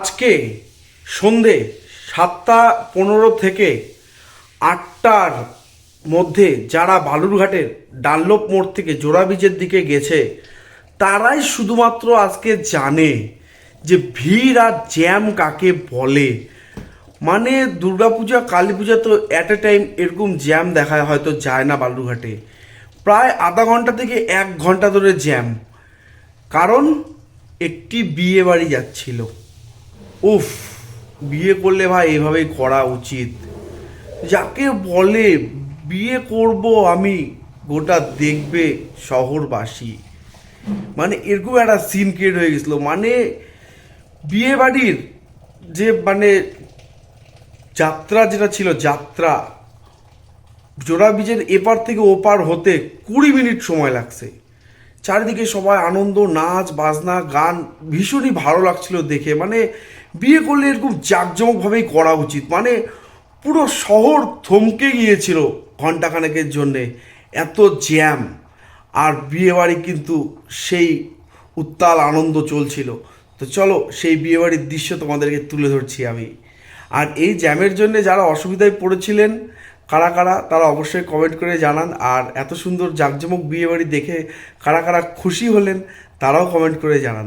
আজকে সন্ধে 7:15 থেকে 8টার মধ্যে যারা বালুরঘাটের ডানলপ মোড় থেকে জোড়া ব্রিজের দিকে গেছে তারাই শুধুমাত্র আজকে জানে যে ভিড় আর জ্যাম কাকে বলে। মানে দুর্গাপূজা কালী পূজা তো অ্যাট এ টাইম এরকম জ্যাম দেখা হয়তো যায় না বালুরঘাটে, প্রায় আধা ঘন্টা থেকে 1 ঘন্টা ধরে জ্যাম। কারণ একটি বিয়ে বাড়ি যাচ্ছিল। উফ, বিয়ে করলে ভাই এভাবেই করা উচিত। যাকে বলে বিয়ে করব আমি, গোটা দেখবে শহরবাসী, মানে এরকম একটা সিন ক্রিয়েট হয়ে গেছিলো। মানে বিয়ে বাড়ির যে যাত্রা যেটা ছিল, যাত্রা জোড়া ব্রিজের এপার থেকে ওপার হতে 20 মিনিট সময় লাগছে। চারিদিকে সবাই আনন্দ, নাচ বাজনা, গান, ভীষণই ভালো লাগছিল দেখে। মানে বিয়ে করলে এরকম জাঁকজমকভাবেই করা উচিত। মানে পুরো শহর থমকে গিয়েছিল ঘন্টাখানেকের জন্যে, এত জ্যাম। আর বিয়েবাড়ি কিন্তু সেই উত্তাল আনন্দ চলছিল। তো চলো সেই বিয়েবাড়ির দৃশ্য তোমাদেরকে তুলে ধরছি আমি। আর এই জ্যামের জন্য যারা অসুবিধায় পড়েছিলেন কারা কারা, তারা অবশ্যই কমেন্ট করে জানান। আর এত সুন্দর জাঁকজমক বিয়েবাড়ি দেখে কারা কারা খুশি হলেন তারাও কমেন্ট করে জানান।